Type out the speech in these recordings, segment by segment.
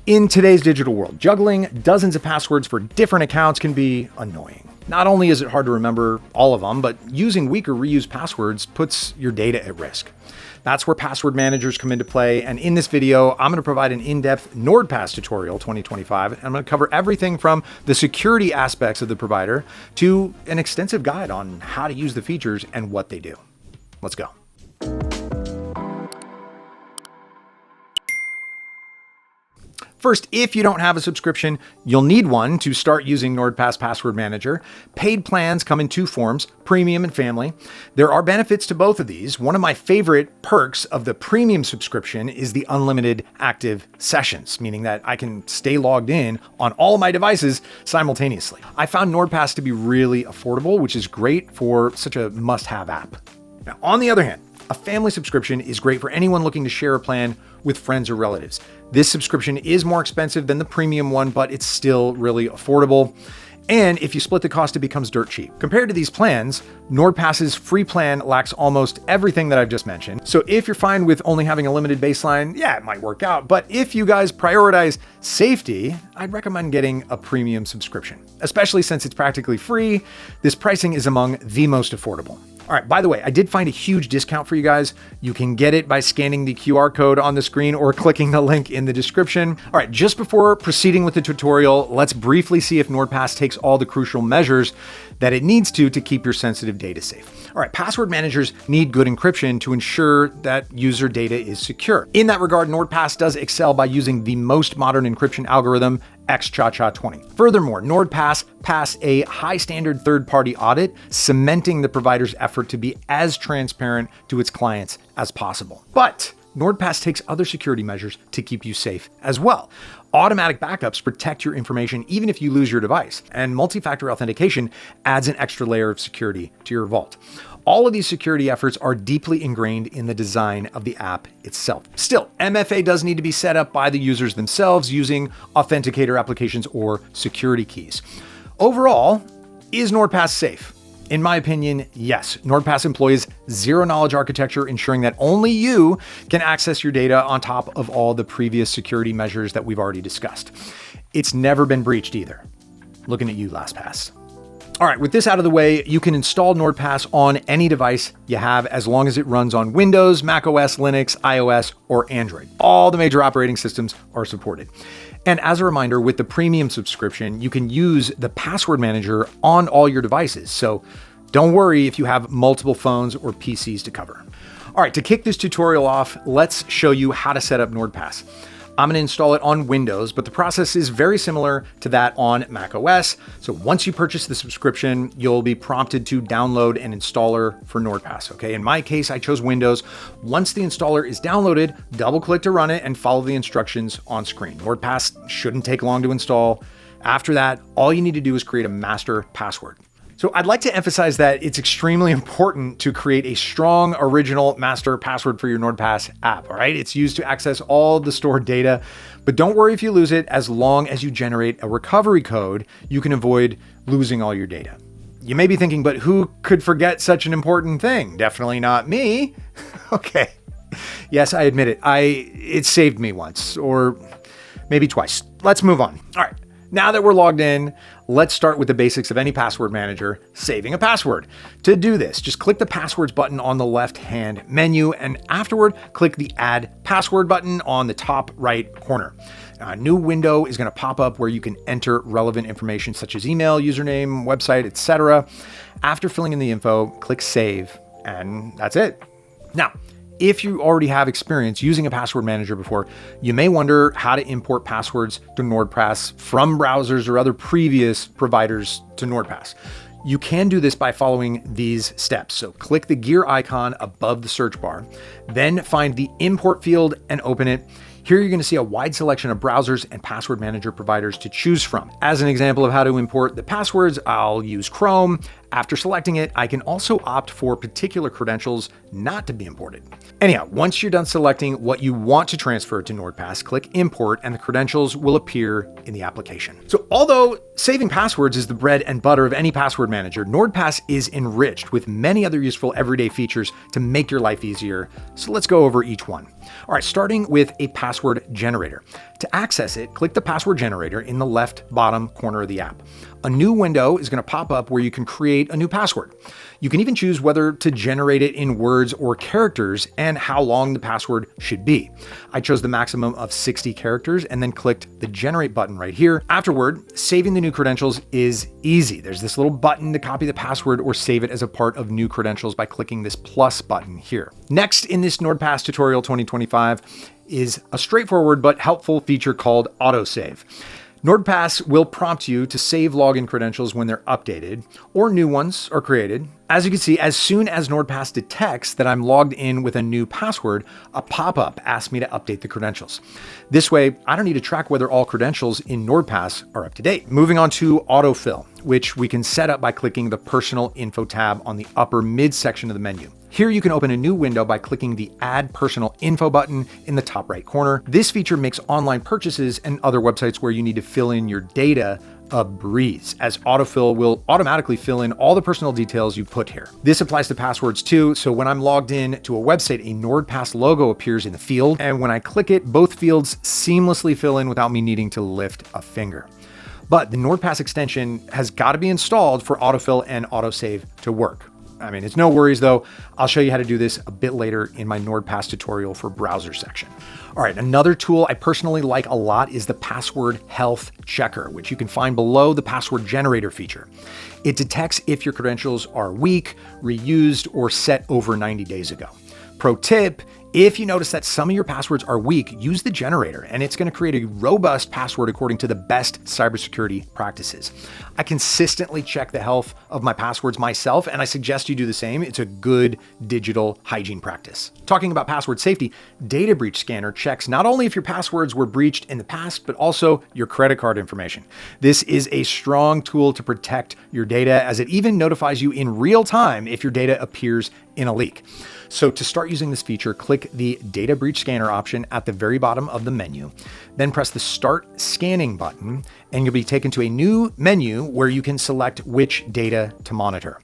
In today's digital world, juggling dozens of passwords for different accounts can be annoying. Not only is it hard to remember all of them, but using weak or reused passwords puts your data at risk. That's where password managers come into play. And in this video, I'm going to provide an in-depth NordPass tutorial 2025. And I'm going to cover everything from the security aspects of the provider to an extensive guide on how to use the features and what they do. Let's go. First, if you don't have a subscription, you'll need one to start using NordPass Password Manager. Paid plans come in two forms, premium and family. There are benefits to both of these. One of my favorite perks of the premium subscription is the unlimited active sessions, meaning that I can stay logged in on all my devices simultaneously. I found NordPass to be really affordable, which is great for such a must-have app. Now, on the other hand, a family subscription is great for anyone looking to share a plan with friends or relatives. This subscription is more expensive than the premium one, but it's still really affordable. And if you split the cost, it becomes dirt cheap. Compared to these plans, NordPass's free plan lacks almost everything that I've just mentioned. So if you're fine with only having a limited baseline, yeah, it might work out. But if you guys prioritize safety, I'd recommend getting a premium subscription, especially since it's practically free. This pricing is among the most affordable. All right, by the way, I did find a huge discount for you guys. You can get it by scanning the QR code on the screen or clicking the link in the description. All right, just before proceeding with the tutorial, let's briefly see if NordPass takes all the crucial measures that it needs to keep your sensitive data safe. All right, password managers need good encryption to ensure that user data is secure. In that regard, NordPass does excel by using the most modern encryption algorithm, XChaCha20. Furthermore, NordPass passed a high standard third-party audit, cementing the provider's effort to be as transparent to its clients as possible. But NordPass takes other security measures to keep you safe as well. Automatic backups protect your information even if you lose your device, and multi-factor authentication adds an extra layer of security to your vault. All of these security efforts are deeply ingrained in the design of the app itself. Still, MFA does need to be set up by the users themselves using authenticator applications or security keys. Overall, is NordPass safe? In my opinion, yes. NordPass employs zero-knowledge architecture, ensuring that only you can access your data on top of all the previous security measures that we've already discussed. It's never been breached either. Looking at you, LastPass. All right, with this out of the way, you can install NordPass on any device you have as long as it runs on Windows, macOS, Linux, iOS, or Android. All the major operating systems are supported. And as a reminder, with the premium subscription, you can use the password manager on all your devices. So don't worry if you have multiple phones or PCs to cover. All right, to kick this tutorial off, let's show you how to set up NordPass. I'm going to install it on Windows, but the process is very similar to that on macOS. So once you purchase the subscription, you'll be prompted to download an installer for NordPass. Okay, in my case, I chose Windows. Once the installer is downloaded, double click to run it and follow the instructions on screen. NordPass shouldn't take long to install. After that, all you need to do is create a master password. So I'd like to emphasize that it's extremely important to create a strong original master password for your NordPass app, all right? It's used to access all the stored data, but don't worry if you lose it. As long as you generate a recovery code, you can avoid losing all your data. You may be thinking, but who could forget such an important thing? Definitely not me. Okay. Yes, I admit it. It saved me once, or maybe twice. Let's move on. All right. Now that we're logged in, let's start with the basics of any password manager, saving a password. To do this, just click the passwords button on the left-hand menu, and afterward, click the Add Password button on the top right corner. A new window is going to pop up where you can enter relevant information such as email, username, website, etc. After filling in the info, click Save, and that's it. Now, if you already have experience using a password manager before, you may wonder how to import passwords to NordPass from browsers or other previous providers to NordPass. You can do this by following these steps. So click the gear icon above the search bar, then find the import field and open it. Here you're going to see a wide selection of browsers and password manager providers to choose from. As an example of how to import the passwords, I'll use Chrome. After selecting it, I can also opt for particular credentials not to be imported. Anyhow, once you're done selecting what you want to transfer to NordPass, click Import and the credentials will appear in the application. So although saving passwords is the bread and butter of any password manager, NordPass is enriched with many other useful everyday features to make your life easier. So let's go over each one. All right, starting with a password generator. To access it, click the password generator in the left bottom corner of the app. A new window is going to pop up where you can create a new password. You can even choose whether to generate it in words or characters and how long the password should be. I chose the maximum of 60 characters and then clicked the generate button right here. Afterward, saving the new credentials is easy. There's this little button to copy the password or save it as a part of new credentials by clicking this plus button here. Next in this NordPass tutorial 2025 is a straightforward but helpful feature called autosave. NordPass will prompt you to save login credentials when they're updated or new ones are created. As you can see, as soon as NordPass detects that I'm logged in with a new password, a pop-up asks me to update the credentials. This way, I don't need to track whether all credentials in NordPass are up to date. Moving on to autofill, which we can set up by clicking the Personal Info tab on the upper mid section of the menu. Here you can open a new window by clicking the Add Personal Info button in the top right corner. This feature makes online purchases and other websites where you need to fill in your data a breeze, as autofill will automatically fill in all the personal details you put here. This applies to passwords too, so when I'm logged in to a website, a NordPass logo appears in the field, and when I click it, both fields seamlessly fill in without me needing to lift a finger. But the NordPass extension has got to be installed for autofill and autosave to work. I mean, it's no worries though. I'll show you how to do this a bit later in my NordPass tutorial for browser section. All right, another tool I personally like a lot is the Password Health Checker, which you can find below the password generator feature. It detects if your credentials are weak, reused, or set over 90 days ago. Pro tip, if you notice that some of your passwords are weak, use the generator and it's going to create a robust password according to the best cybersecurity practices. I consistently check the health of my passwords myself, and I suggest you do the same. It's a good digital hygiene practice. Talking about password safety, Data Breach Scanner checks not only if your passwords were breached in the past, but also your credit card information. This is a strong tool to protect your data, as it even notifies you in real time if your data appears in a leak. So to start using this feature, click the Data Breach Scanner option at the very bottom of the menu, then press the Start Scanning button, and you'll be taken to a new menu where you can select which data to monitor.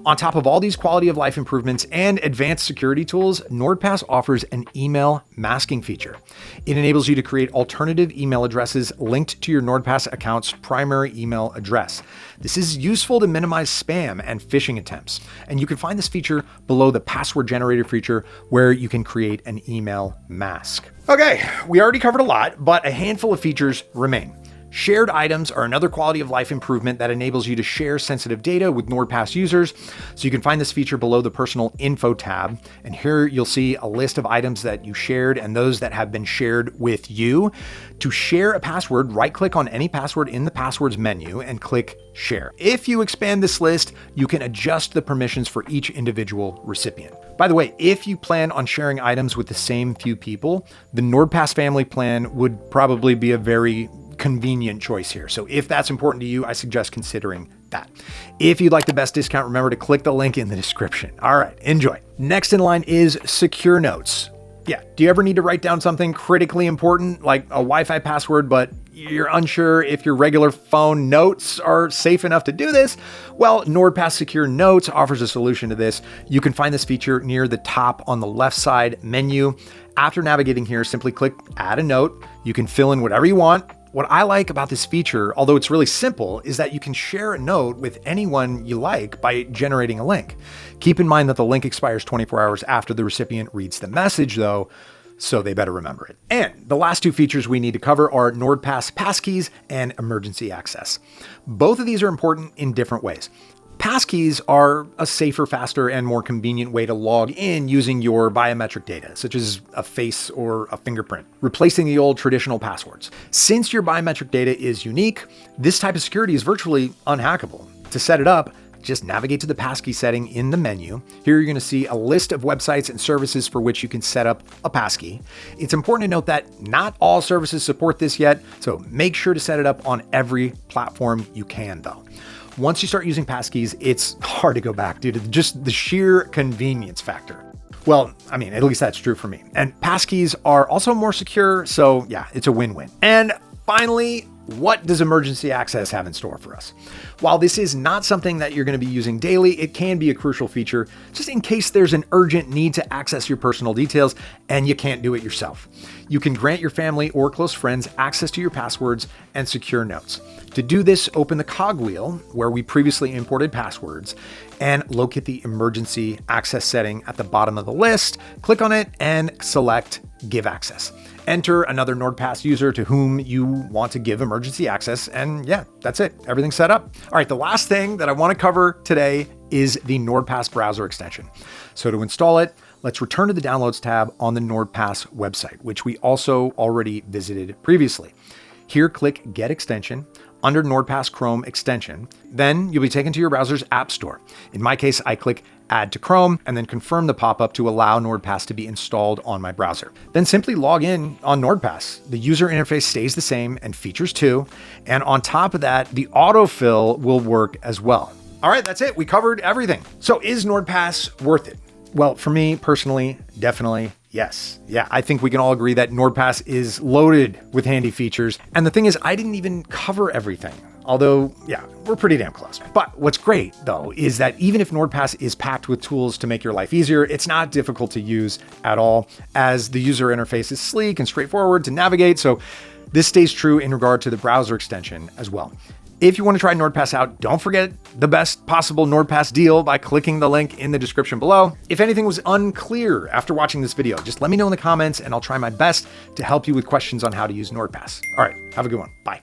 On top of all these quality of life improvements and advanced security tools, NordPass offers an email masking feature. It enables you to create alternative email addresses linked to your NordPass account's primary email address. This is useful to minimize spam and phishing attempts, and you can find this feature below the password generator feature where you can create an email mask. Okay, we already covered a lot, but a handful of features remain. Shared items are another quality of life improvement that enables you to share sensitive data with NordPass users. So you can find this feature below the Personal Info tab. And here you'll see a list of items that you shared and those that have been shared with you. To share a password, right-click on any password in the Passwords menu and click Share. If you expand this list, you can adjust the permissions for each individual recipient. By the way, if you plan on sharing items with the same few people, the NordPass family plan would probably be a very convenient choice here. So if that's important to you, I suggest considering that. If you'd like the best discount, remember to click the link in the description. All right, enjoy. Next in line is Secure Notes. Yeah, do you ever need to write down something critically important like a Wi-Fi password, but you're unsure if your regular phone notes are safe enough to do this? Well, NordPass Secure Notes offers a solution to this. You can find this feature near the top on the left side menu. After navigating here, simply click Add a Note. You can fill in whatever you want. What I like about this feature, although it's really simple, is that you can share a note with anyone you like by generating a link. Keep in mind that the link expires 24 hours after the recipient reads the message though, so they better remember it. And the last two features we need to cover are NordPass Passkeys and Emergency Access. Both of these are important in different ways. Passkeys are a safer, faster, and more convenient way to log in using your biometric data, such as a face or a fingerprint, replacing the old traditional passwords. Since your biometric data is unique, this type of security is virtually unhackable. To set it up, just navigate to the passkey setting in the menu. Here you're going to see a list of websites and services for which you can set up a passkey. It's important to note that not all services support this yet, so make sure to set it up on every platform you can though. Once you start using passkeys, it's hard to go back due to just the sheer convenience factor. Well, I mean, at least that's true for me. And passkeys are also more secure, so yeah, it's a win-win. And finally, what does emergency access have in store for us? While this is not something that you're going to be using daily, it can be a crucial feature just in case there's an urgent need to access your personal details and you can't do it yourself. You can grant your family or close friends access to your passwords and secure notes. To do this, open the cogwheel where we previously imported passwords and locate the emergency access setting at the bottom of the list. Click on it and select Give Access. Enter another NordPass user to whom you want to give emergency access, and yeah, that's it. Everything's set up. All right, the last thing that I want to cover today is the NordPass browser extension. So to install it, let's return to the Downloads tab on the NordPass website, which we also already visited previously. Here, click Get Extension under NordPass Chrome extension. Then you'll be taken to your browser's app store. In my case, I click Add to Chrome and then confirm the pop-up to allow NordPass to be installed on my browser. Then simply log in on NordPass. The user interface stays the same and features too. And on top of that, the autofill will work as well. All right, that's it. We covered everything. So is NordPass worth it? Well, for me personally, definitely yes. Yeah, I think we can all agree that NordPass is loaded with handy features. And the thing is, I didn't even cover everything. Although, yeah, we're pretty damn close. But what's great, though, is that even if NordPass is packed with tools to make your life easier, it's not difficult to use at all, as the user interface is sleek and straightforward to navigate. So this stays true in regard to the browser extension as well. If you want to try NordPass out, don't forget the best possible NordPass deal by clicking the link in the description below. If anything was unclear after watching this video, just let me know in the comments and I'll try my best to help you with questions on how to use NordPass. All right, have a good one. Bye.